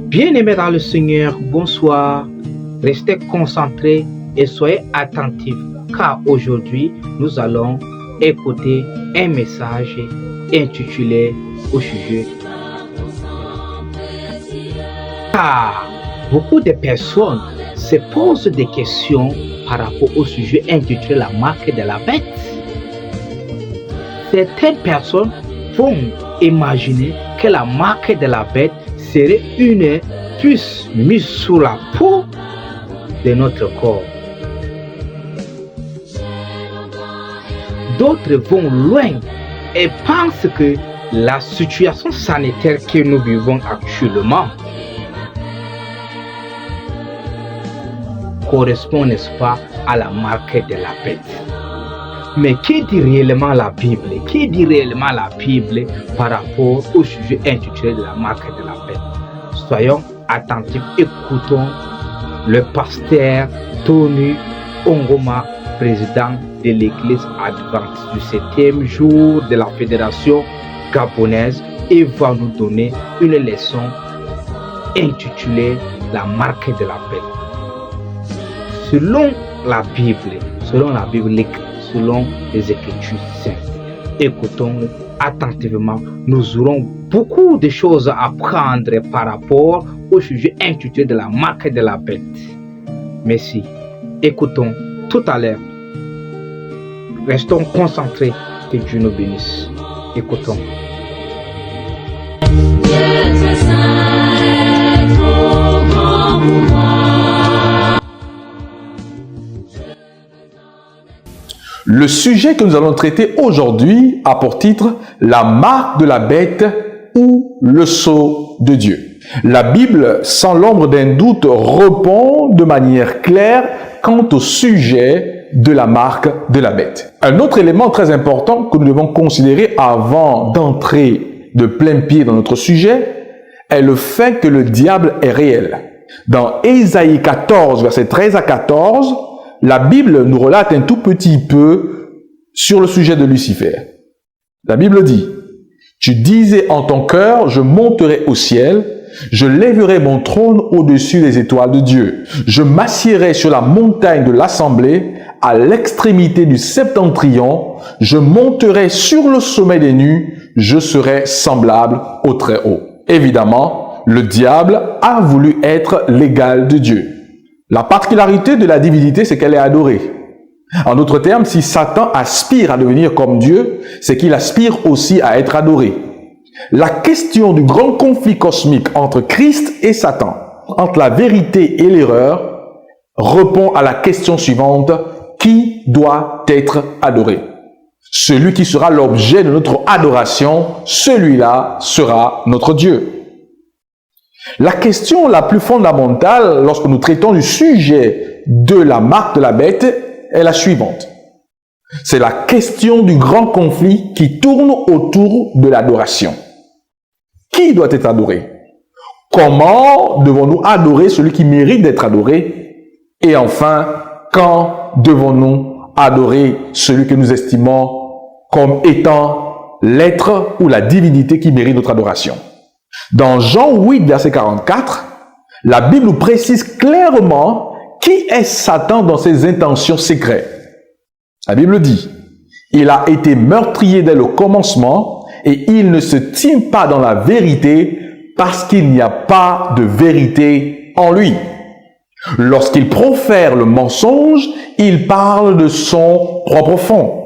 Bien-aimés dans le Seigneur, bonsoir. Restez concentrés et soyez attentifs, car aujourd'hui, nous allons écouter un message intitulé au sujet. Car beaucoup de personnes se posent des questions par rapport au sujet intitulé la marque de la bête. Certaines personnes vont imaginer que la marque de la bête serait une puce mise sous la peau de notre corps. D'autres vont loin et pensent que la situation sanitaire que nous vivons actuellement correspond, n'est-ce pas, à la marque de la bête. Mais qui dit réellement la Bible? Qui dit réellement la Bible par rapport au sujet intitulé de la marque de la bête? Soyons attentifs, écoutons le pasteur Tony Ongoma, président de l'église adventiste du 7e jour de la fédération gabonaise, et va nous donner une leçon intitulée la marque de la bête. Selon la Bible, selon les Écritures saintes, écoutons attentivement. Nous aurons beaucoup de choses à apprendre par rapport au sujet intitulé de la marque de la bête. Merci. Écoutons tout à l'heure. Restons concentrés. Que Dieu nous bénisse. Écoutons. Le sujet que nous allons traiter aujourd'hui a pour titre « La marque de la bête ou le sceau de Dieu ». La Bible, sans l'ombre d'un doute, répond de manière claire quant au sujet de la marque de la bête. Un autre élément très important que nous devons considérer avant d'entrer de plein pied dans notre sujet est le fait que le diable est réel. Dans Ésaïe 14, versets 13 à 14, la Bible nous relate un tout petit peu sur le sujet de Lucifer. La Bible dit, « Tu disais en ton cœur, je monterai au ciel, je lèverai mon trône au-dessus des étoiles de Dieu. Je m'assiérai sur la montagne de l'assemblée, à l'extrémité du septentrion, je monterai sur le sommet des nues, je serai semblable au Très-Haut. » Évidemment, le diable a voulu être l'égal de Dieu. La particularité de la divinité, c'est qu'elle est adorée. En d'autres termes, si Satan aspire à devenir comme Dieu, c'est qu'il aspire aussi à être adoré. La question du grand conflit cosmique entre Christ et Satan, entre la vérité et l'erreur, répond à la question suivante: qui doit être adoré? Celui qui sera l'objet de notre adoration, celui-là sera notre Dieu. La question la plus fondamentale lorsque nous traitons du sujet de la marque de la bête est la suivante. C'est la question du grand conflit qui tourne autour de l'adoration. Qui doit être adoré? Comment devons-nous adorer celui qui mérite d'être adoré? Et enfin, quand devons-nous adorer celui que nous estimons comme étant l'être ou la divinité qui mérite notre adoration? Dans Jean 8, verset 44, la Bible nous précise clairement qui est Satan dans ses intentions secrètes. La Bible dit, « Il a été meurtrier dès le commencement et il ne se tient pas dans la vérité parce qu'il n'y a pas de vérité en lui. Lorsqu'il profère le mensonge, il parle de son propre fond,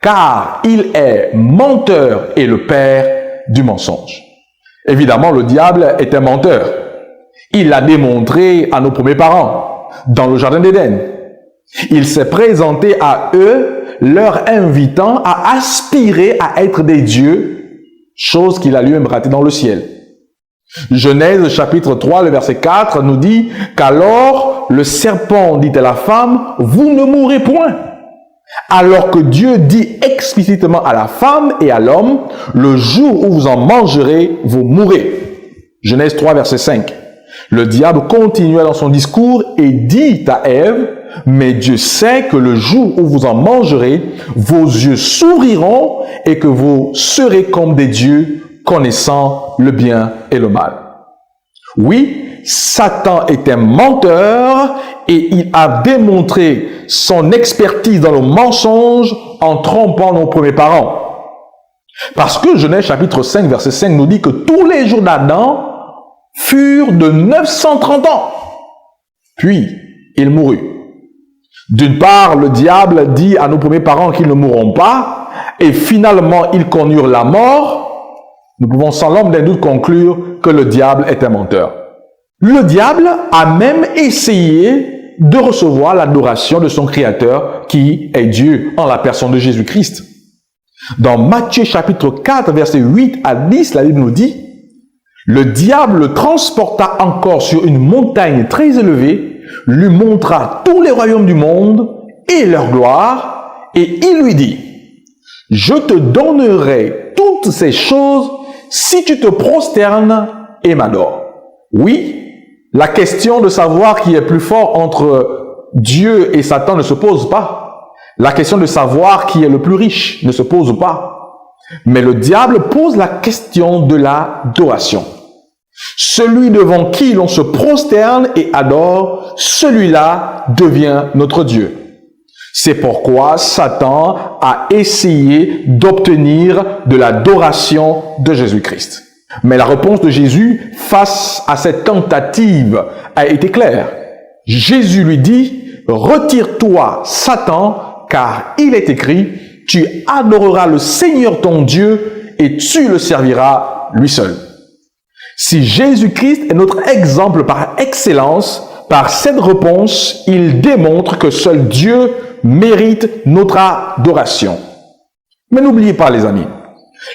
car il est menteur et le père du mensonge. » Évidemment, le diable est un menteur. Il l'a démontré à nos premiers parents, dans le jardin d'Éden. Il s'est présenté à eux, leur invitant à aspirer à être des dieux, chose qu'il a lui-même ratée dans le ciel. Genèse chapitre 3, le verset 4 nous dit qu'alors le serpent dit à la femme, « Vous ne mourrez point ». Alors que Dieu dit explicitement à la femme et à l'homme, le jour où vous en mangerez, vous mourrez. Genèse 3, verset 5. Le diable continua dans son discours et dit à Ève, mais Dieu sait que le jour où vous en mangerez, vos yeux s'ouvriront et que vous serez comme des dieux, connaissant le bien et le mal. Oui, Satan est un menteur et il a démontré son expertise dans le mensonge en trompant nos premiers parents. Parce que Genèse chapitre 5, verset 5 nous dit que tous les jours d'Adam furent de 930 ans. Puis, il mourut. D'une part, le diable dit à nos premiers parents qu'ils ne mourront pas, et finalement, ils connurent la mort. Nous pouvons sans l'ombre d'un doute conclure que le diable est un menteur. Le diable a même essayé de recevoir l'adoration de son Créateur, qui est Dieu, en la personne de Jésus-Christ. Dans Matthieu chapitre 4, versets 8 à 10, la Bible nous dit « Le diable le transporta encore sur une montagne très élevée, lui montra tous les royaumes du monde et leur gloire, et il lui dit, « Je te donnerai toutes ces choses si tu te prosternes et m'adores. » Oui, la question de savoir qui est plus fort entre Dieu et Satan ne se pose pas. La question de savoir qui est le plus riche ne se pose pas. Mais le diable pose la question de l'adoration. Celui devant qui l'on se prosterne et adore, celui-là devient notre Dieu. C'est pourquoi Satan a essayé d'obtenir de l'adoration de Jésus-Christ. Mais la réponse de Jésus face à cette tentative a été claire. Jésus lui dit, « Retire-toi, Satan, car il est écrit, tu adoreras le Seigneur ton Dieu et tu le serviras lui seul. » Si Jésus-Christ est notre exemple par excellence, par cette réponse, il démontre que seul Dieu mérite notre adoration. Mais n'oubliez pas, les amis,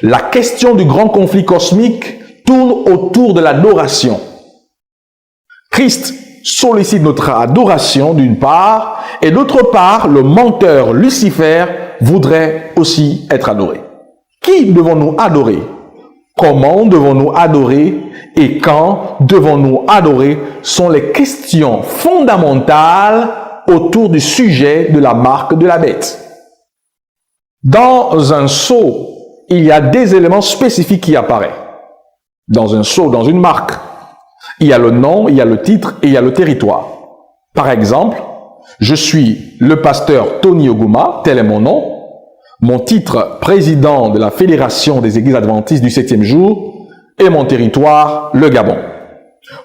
la question du grand conflit cosmique tourne autour de l'adoration. Christ sollicite notre adoration d'une part, et d'autre part, le menteur Lucifer voudrait aussi être adoré. Qui devons-nous adorer? Comment devons-nous adorer? Et quand devons-nous adorer? Sont les questions fondamentales autour du sujet de la marque de la bête. Dans un sceau, il y a des éléments spécifiques qui apparaissent. Dans un sceau, dans une marque, il y a le nom, il y a le titre et il y a le territoire. Par exemple, je suis le pasteur Tony Oguma, tel est mon nom. Mon titre, président de la Fédération des Églises Adventistes du 7e jour, et mon territoire, le Gabon.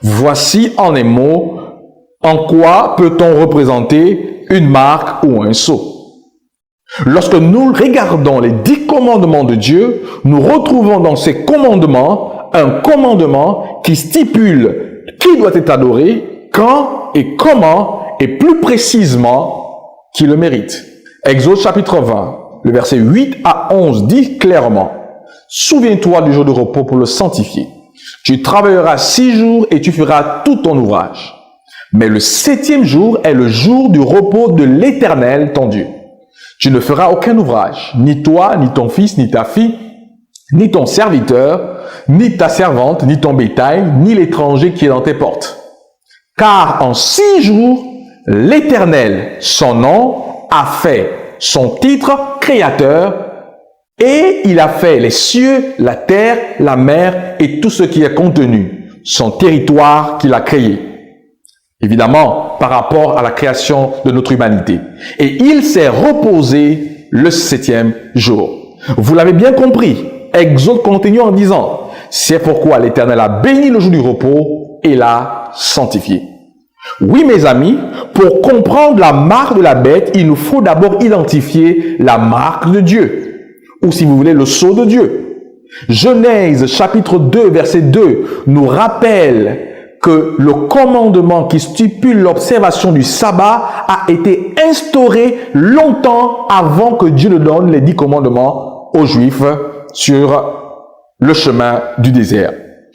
Voici en un mot, en quoi peut-on représenter une marque ou un sceau? Lorsque nous regardons les 10 commandements de Dieu, nous retrouvons dans ces commandements un commandement qui stipule qui doit être adoré, quand et comment, et plus précisément, qui le mérite. Exode chapitre 20, le verset 8 à 11 dit clairement, « Souviens-toi du jour de repos pour le sanctifier. Tu travailleras 6 jours et tu feras tout ton ouvrage. Mais le 7e jour est le jour du repos de l'Éternel, ton Dieu. Tu ne feras aucun ouvrage, ni toi, ni ton fils, ni ta fille, ni ton serviteur, ni ta servante, ni ton bétail, ni l'étranger qui est dans tes portes. Car en 6 jours, l'Éternel, son nom, a fait son titre créateur, et il a fait les cieux, la terre, la mer et tout ce qui est contenu, son territoire qu'il a créé. Évidemment, par rapport à la création de notre humanité. Et il s'est reposé le 7e jour. Vous l'avez bien compris. Exode continue en disant, c'est pourquoi l'Éternel a béni le jour du repos et l'a sanctifié. Oui, mes amis, pour comprendre la marque de la bête, il nous faut d'abord identifier la marque de Dieu. Ou si vous voulez, le sceau de Dieu. Genèse chapitre 2, verset 2 nous rappelle que le commandement qui stipule l'observation du sabbat a été instauré longtemps avant que Dieu ne donne les 10 commandements aux Juifs sur le chemin du désert.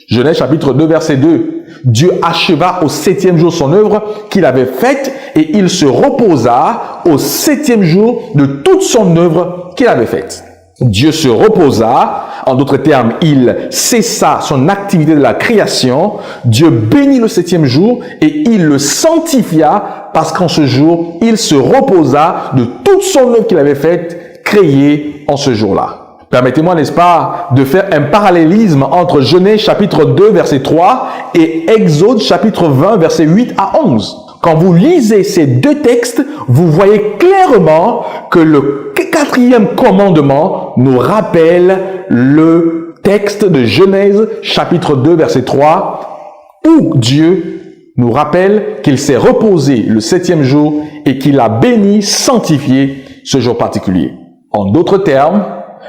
Genèse chapitre 2, verset 2. Dieu acheva au 7e jour son œuvre qu'il avait faite et il se reposa au 7e jour de toute son œuvre qu'il avait faite. Dieu se reposa, en d'autres termes, il cessa son activité de la création. Dieu bénit le 7e jour et il le sanctifia parce qu'en ce jour, il se reposa de toute son œuvre qu'il avait faite, créée en ce jour-là. Permettez-moi, n'est-ce pas, de faire un parallélisme entre Genèse chapitre 2, verset 3 et Exode chapitre 20, verset 8 à 11. Quand vous lisez ces deux textes, vous voyez clairement que le quatrième commandement nous rappelle le texte de Genèse chapitre 2, verset 3, où Dieu nous rappelle qu'il s'est reposé le septième jour et qu'il a béni, sanctifié ce jour particulier. En d'autres termes,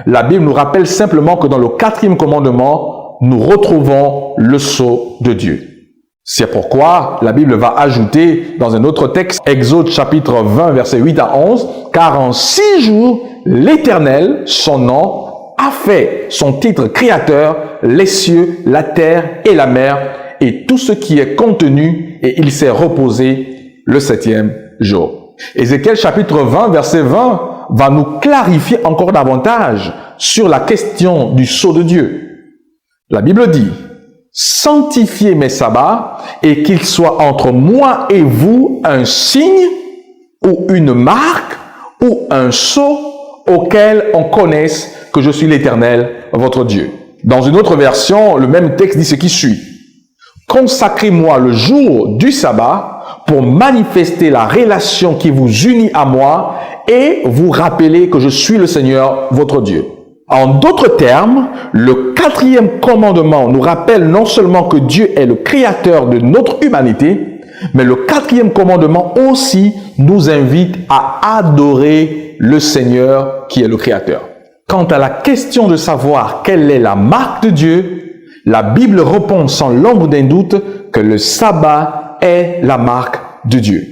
la Bible nous rappelle simplement que dans le quatrième commandement, nous retrouvons le sceau de Dieu. C'est pourquoi la Bible va ajouter dans un autre texte, Exode chapitre 20, verset 8 à 11, « Car en 6 jours, l'Éternel, son nom, a fait son titre créateur, les cieux, la terre et la mer, et tout ce qui est contenu, et il s'est reposé le septième jour. » Ézéchiel chapitre 20, verset 20 va nous clarifier encore davantage sur la question du sceau de Dieu. La Bible dit, « Sanctifiez mes sabbats, et qu'il soit entre moi et vous un signe, ou une marque, ou un sceau, auquel on connaisse que je suis l'Éternel, votre Dieu. » Dans une autre version, le même texte dit ce qui suit. « Consacrez-moi le jour du sabbat pour manifester la relation qui vous unit à moi et vous rappeler que je suis le Seigneur, votre Dieu. » En d'autres termes, le quatrième commandement nous rappelle non seulement que Dieu est le créateur de notre humanité, mais le quatrième commandement aussi nous invite à adorer le Seigneur qui est le créateur. Quant à la question de savoir quelle est la marque de Dieu, la Bible répond sans l'ombre d'un doute que le sabbat est la marque de Dieu.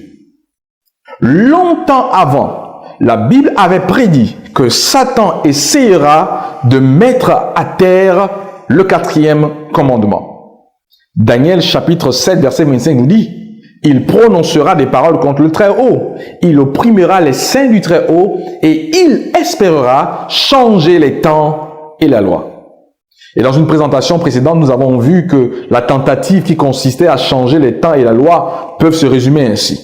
Longtemps avant, la Bible avait prédit que Satan essayera de mettre à terre le quatrième commandement. Daniel chapitre 7 verset 25 nous dit, « Il prononcera des paroles contre le Très-Haut, il opprimera les saints du Très-Haut et il espérera changer les temps et la loi. » Et dans une présentation précédente, nous avons vu que la tentative qui consistait à changer les temps et la loi peuvent se résumer ainsi.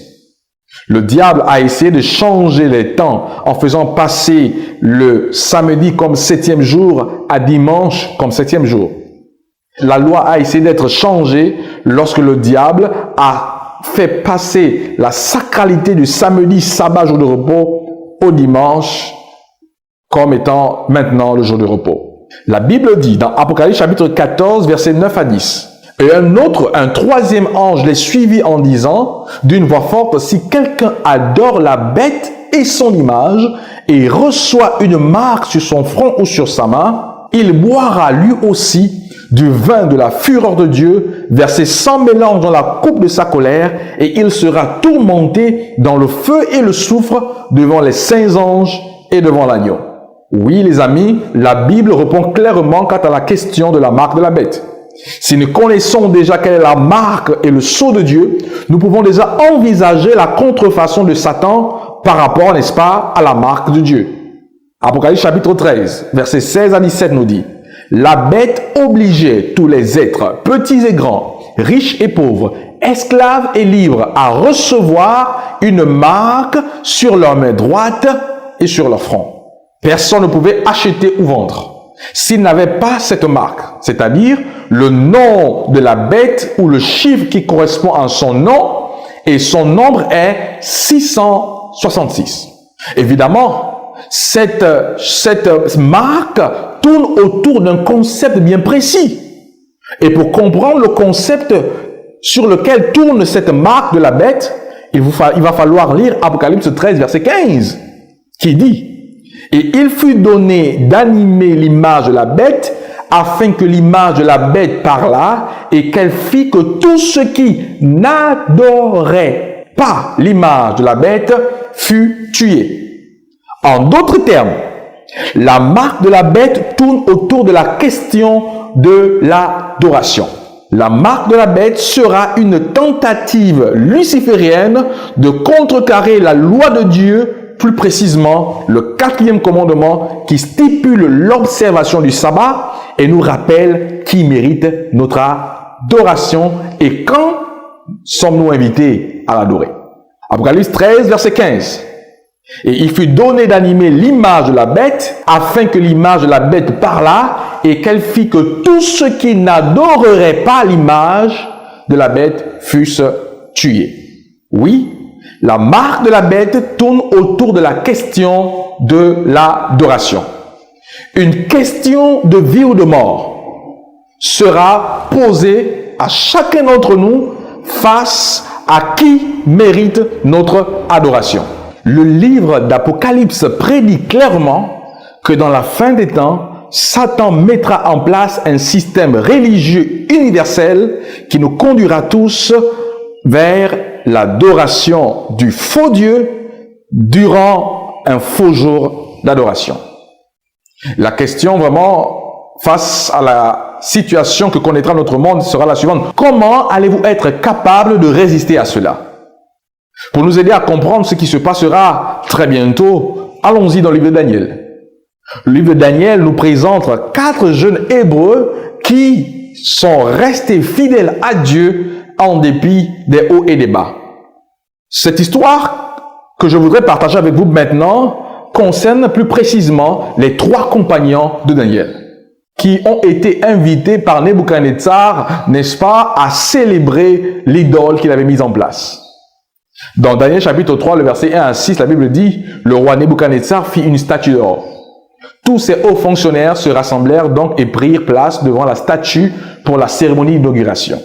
Le diable a essayé de changer les temps en faisant passer le samedi comme 7e jour à dimanche comme 7e jour. La loi a essayé d'être changée lorsque le diable a fait passer la sacralité du samedi, sabbat, jour de repos, au dimanche comme étant maintenant le jour de repos. La Bible dit dans Apocalypse chapitre 14, versets 9 à 10, « Et un troisième ange les suivit en disant d'une voix forte, « Si quelqu'un adore la bête et son image et reçoit une marque sur son front ou sur sa main, il boira lui aussi du vin de la fureur de Dieu, versé sans mélange dans la coupe de sa colère, et il sera tourmenté dans le feu et le soufre devant les saints anges et devant l'agneau. » Oui, les amis, la Bible répond clairement quant à la question de la marque de la bête. Si nous connaissons déjà quelle est la marque et le sceau de Dieu, nous pouvons déjà envisager la contrefaçon de Satan par rapport, n'est-ce pas, à la marque de Dieu. Apocalypse chapitre 13, versets 16 à 17 nous dit, « La bête obligeait tous les êtres, petits et grands, riches et pauvres, esclaves et libres, à recevoir une marque sur leur main droite et sur leur front. Personne ne pouvait acheter ou vendre s'il n'avait pas cette marque, c'est-à-dire le nom de la bête ou le chiffre qui correspond à son nom, et son nombre est 666. Évidemment, cette marque tourne autour d'un concept bien précis. Et pour comprendre le concept sur lequel tourne cette marque de la bête, il va falloir lire Apocalypse 13, verset 15, qui dit, « Et il fut donné d'animer l'image de la bête, afin que l'image de la bête parlât, et qu'elle fit que tout ce qui n'adorait pas l'image de la bête fut tué. » En d'autres termes, la marque de la bête tourne autour de la question de l'adoration. La marque de la bête sera une tentative luciférienne de contrecarrer la loi de Dieu, plus précisément le quatrième commandement qui stipule l'observation du sabbat et nous rappelle qui mérite notre adoration et quand sommes-nous invités à l'adorer. Apocalypse 13, verset 15. Et il fut donné d'animer l'image de la bête, afin que l'image de la bête parlât, et qu'elle fit que tous ceux qui n'adoreraient pas l'image de la bête fussent tués. Oui, la marque de la bête tourne autour de la question de l'adoration. Une question de vie ou de mort sera posée à chacun d'entre nous face à qui mérite notre adoration. Le livre d'Apocalypse prédit clairement que dans la fin des temps, Satan mettra en place un système religieux universel qui nous conduira tous vers l'adoration du faux Dieu durant un faux jour d'adoration. La question vraiment face à la situation que connaîtra notre monde sera la suivante. Comment allez-vous être capable de résister à cela? Pour nous aider à comprendre ce qui se passera très bientôt, allons-y dans le livre de Daniel. Le livre de Daniel nous présente 4 jeunes Hébreux qui sont restés fidèles à Dieu en dépit des hauts et des bas. Cette histoire que je voudrais partager avec vous maintenant concerne plus précisément les 3 compagnons de Daniel qui ont été invités par Nebuchadnezzar, n'est-ce pas, à célébrer l'idole qu'il avait mise en place. Dans Daniel chapitre 3, le verset 1 à 6, la Bible dit « Le roi Nebuchadnezzar fit une statue d'or. Tous ces hauts fonctionnaires se rassemblèrent donc et prirent place devant la statue pour la cérémonie d'inauguration.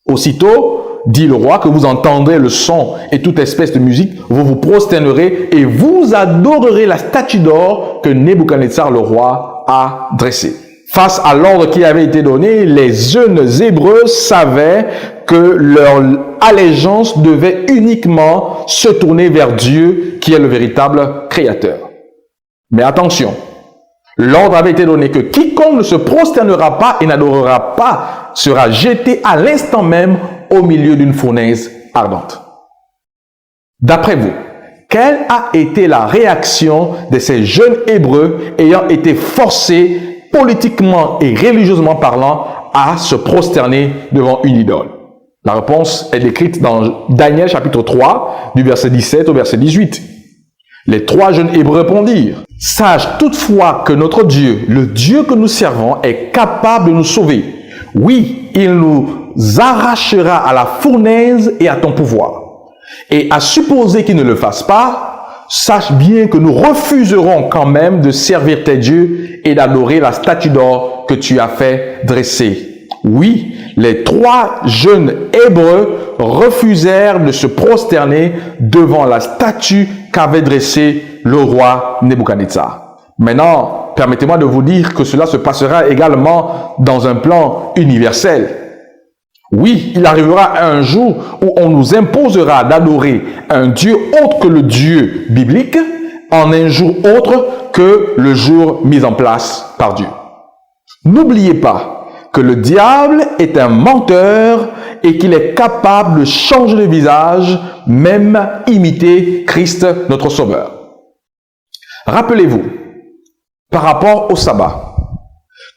Aussitôt, dit le roi, que vous entendrez le son et toute espèce de musique, vous vous prosternerez et vous adorerez la statue d'or que Nebuchadnezzar le roi a dressée. » Face à l'ordre qui avait été donné, les jeunes Hébreux savaient que leur allégeance devait uniquement se tourner vers Dieu qui est le véritable créateur. Mais attention, l'ordre avait été donné que quiconque ne se prosternera pas et n'adorera pas sera jeté à l'instant même au milieu d'une fournaise ardente. D'après vous, quelle a été la réaction de ces jeunes Hébreux ayant été forcés politiquement et religieusement parlant à se prosterner devant une idole? La réponse est décrite dans Daniel chapitre 3 du verset 17 au verset 18. Les 3 jeunes Hébreux répondirent: « Sache toutefois que notre Dieu, le Dieu que nous servons, est capable de nous sauver. Oui, il nous arrachera à la fournaise et à ton pouvoir. Et à supposer qu'il ne le fasse pas, sache bien que nous refuserons quand même de servir tes dieux et d'adorer la statue d'or que tu as fait dresser. » Oui, les 3 jeunes Hébreux refusèrent de se prosterner devant la statue qu'avait dressée le roi Nebuchadnezzar. Maintenant, permettez-moi de vous dire que cela se passera également dans un plan universel. Oui, il arrivera un jour où on nous imposera d'adorer un Dieu autre que le Dieu biblique en un jour autre que le jour mis en place par Dieu. N'oubliez pas que le diable est un menteur et qu'il est capable de changer de visage, même imiter Christ notre Sauveur. Rappelez-vous, par rapport au sabbat,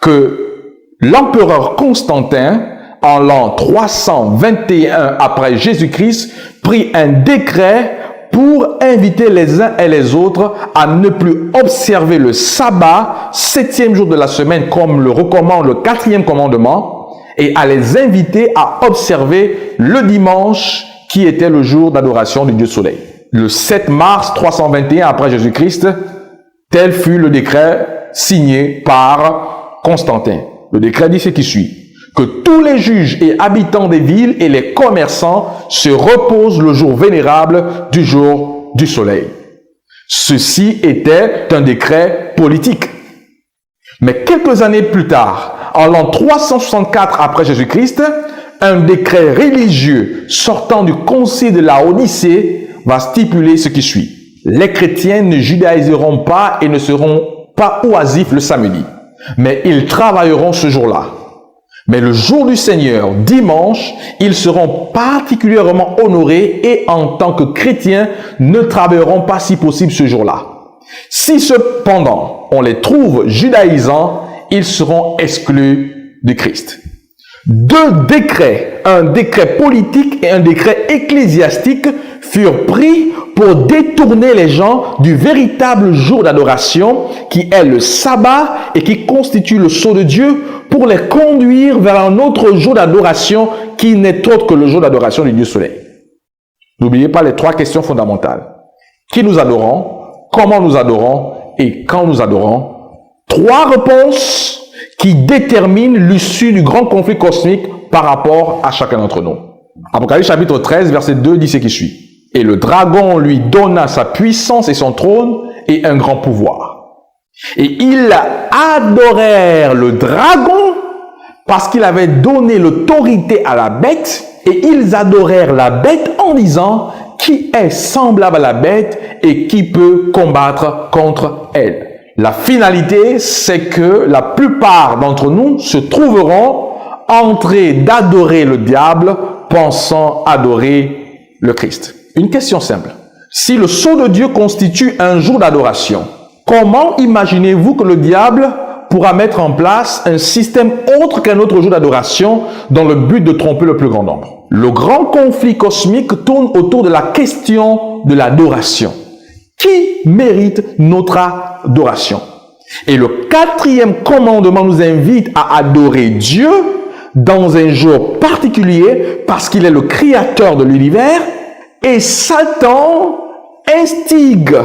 que l'empereur Constantin, en l'an 321 après Jésus-Christ, prit un décret pour inviter les uns et les autres à ne plus observer le sabbat, 7e jour de la semaine, comme le recommande le 4e commandement, et à les inviter à observer le dimanche, qui était le jour d'adoration du Dieu Soleil. Le 7 mars 321 après Jésus-Christ, tel fut le décret signé par Constantin. Le décret dit ce qui suit: que tous les juges et habitants des villes et les commerçants se reposent le jour vénérable du jour du soleil. Ceci était un décret politique. Mais quelques années plus tard, en l'an 364 après Jésus-Christ, un décret religieux sortant du concile de la Odyssée va stipuler ce qui suit: les chrétiens ne judaïseront pas et ne seront pas oisifs le samedi, mais ils travailleront ce jour-là. Mais le jour du Seigneur, dimanche, ils seront particulièrement honorés et en tant que chrétiens, ne travailleront pas si possible ce jour-là. Si cependant on les trouve judaïsants, ils seront exclus de Christ. Deux décrets, un décret politique et un décret ecclésiastique, furent pris pour détourner les gens du véritable jour d'adoration qui est le sabbat et qui constitue le sceau de Dieu, pour les conduire vers un autre jour d'adoration qui n'est autre que le jour d'adoration du Dieu Soleil. N'oubliez pas les trois questions fondamentales. Qui nous adorons, comment nous adorons et quand nous adorons. Trois réponses qui déterminent l'issue du grand conflit cosmique par rapport à chacun d'entre nous. Apocalypse chapitre 13, verset 2 dit ce qui suit. Et le dragon lui donna sa puissance et son trône et un grand pouvoir. Et ils adorèrent le dragon parce qu'il avait donné l'autorité à la bête, et ils adorèrent la bête en disant: qui est semblable à la bête et qui peut combattre contre elle? La finalité, c'est que la plupart d'entre nous se trouveront en train d'adorer le diable, pensant adorer le Christ. Une question simple. Si le sceau de Dieu constitue un jour d'adoration, comment imaginez-vous que le diable pourra mettre en place un système autre qu'un autre jour d'adoration dans le but de tromper le plus grand nombre? Le grand conflit cosmique tourne autour de la question de l'adoration. Qui mérite notre adoration? Et le quatrième commandement nous invite à adorer Dieu dans un jour particulier parce qu'il est le créateur de l'univers, et Satan instigue,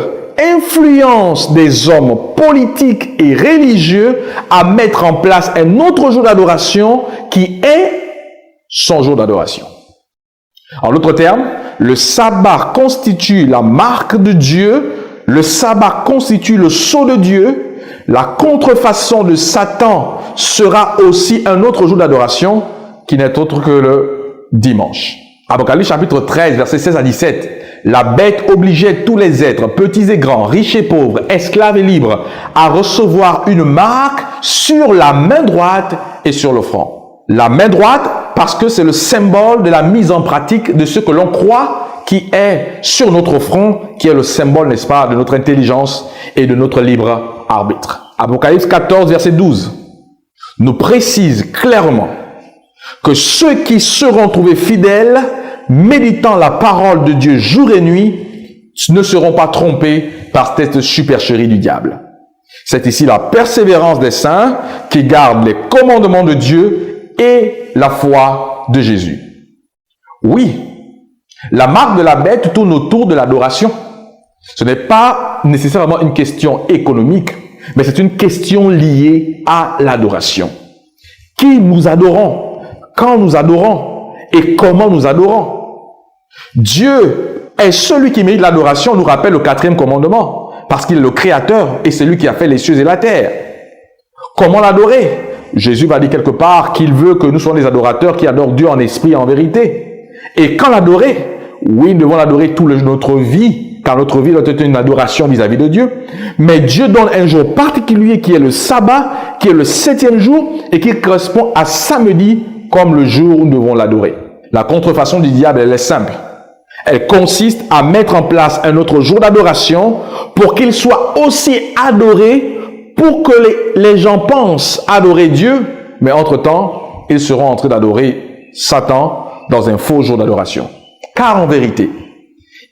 influence des hommes politiques et religieux à mettre en place un autre jour d'adoration qui est son jour d'adoration. En d'autres termes, le sabbat constitue la marque de Dieu, le sabbat constitue le sceau de Dieu, la contrefaçon de Satan sera aussi un autre jour d'adoration qui n'est autre que le dimanche. Apocalypse chapitre 13, versets 16 à 17. La bête obligeait tous les êtres, petits et grands, riches et pauvres, esclaves et libres, à recevoir une marque sur la main droite et sur le front. La main droite, parce que c'est le symbole de la mise en pratique de ce que l'on croit qui est sur notre front, qui est le symbole, n'est-ce pas, de notre intelligence et de notre libre arbitre. Apocalypse 14, verset 12, nous précise clairement que ceux qui seront trouvés fidèles, méditant la parole de Dieu jour et nuit, ne seront pas trompés par cette supercherie du diable. C'est ici la persévérance des saints qui gardent les commandements de Dieu et la foi de Jésus. Oui, la marque de la bête tourne autour de l'adoration. Ce n'est pas nécessairement une question économique, mais c'est une question liée à l'adoration. Qui nous adorons? Quand nous adorons? Et comment nous adorons? Dieu est celui qui mérite l'adoration, nous rappelle le quatrième commandement, parce qu'il est le créateur et c'est lui qui a fait les cieux et la terre. Comment l'adorer? Jésus va dire quelque part qu'il veut que nous soyons des adorateurs qui adorent Dieu en esprit et en vérité. Et quand l'adorer? Oui, nous devons l'adorer toute notre vie, car notre vie doit être une adoration vis-à-vis de Dieu. Mais Dieu donne un jour particulier qui est le sabbat, qui est le 7e jour et qui correspond à samedi comme le jour où nous devons l'adorer. La contrefaçon du diable, elle est simple. Elle consiste à mettre en place un autre jour d'adoration pour qu'il soit aussi adoré, pour que les gens pensent adorer Dieu, mais entre-temps, ils seront en train d'adorer Satan dans un faux jour d'adoration. Car en vérité,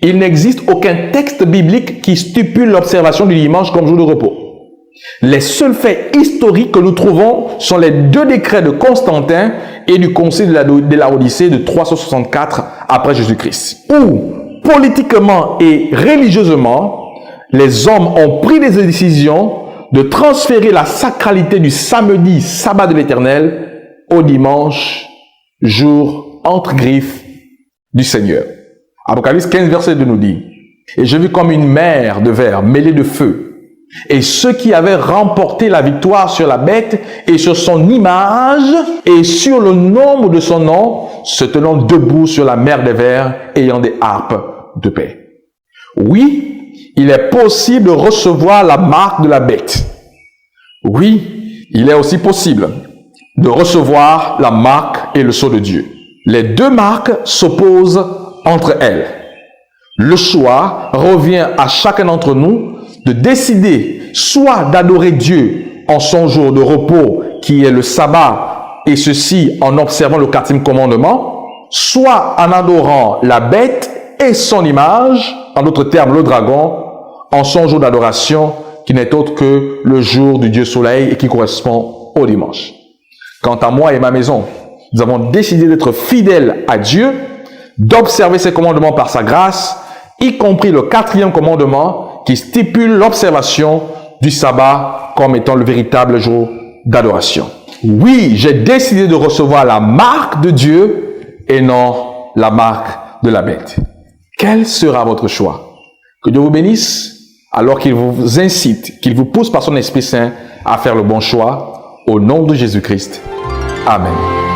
il n'existe aucun texte biblique qui stipule l'observation du dimanche comme jour de repos. Les seuls faits historiques que nous trouvons sont les 2 décrets de Constantin et du concile de la Odyssée de 364 après Jésus-Christ, où politiquement et religieusement, les hommes ont pris des décisions de transférer la sacralité du samedi, sabbat de l'Éternel, au dimanche, jour entre griffes du Seigneur. Apocalypse 15, verset 2 nous dit: « Et je vis comme une mer de verre mêlée de feu, et ceux qui avaient remporté la victoire sur la bête et sur son image et sur le nombre de son nom, se tenant debout sur la mer des vers, ayant des harpes de paix. » Oui, il est possible de recevoir la marque de la bête. Oui, il est aussi possible de recevoir la marque et le sceau de Dieu. Les 2 marques s'opposent entre elles. Le choix revient à chacun d'entre nous de décider soit d'adorer Dieu en son jour de repos qui est le sabbat et ceci en observant le 4e commandement, soit en adorant la bête et son image, en d'autres termes le dragon, en son jour d'adoration, qui n'est autre que le jour du Dieu Soleil et qui correspond au dimanche. Quant à moi et ma maison, nous avons décidé d'être fidèles à Dieu, d'observer ses commandements par sa grâce, y compris le 4e commandement qui stipule l'observation du sabbat comme étant le véritable jour d'adoration. Oui, j'ai décidé de recevoir la marque de Dieu et non la marque de la bête. Quel sera votre choix? Que Dieu vous bénisse alors qu'il vous incite, qu'il vous pousse par son Esprit Saint à faire le bon choix. Au nom de Jésus-Christ. Amen.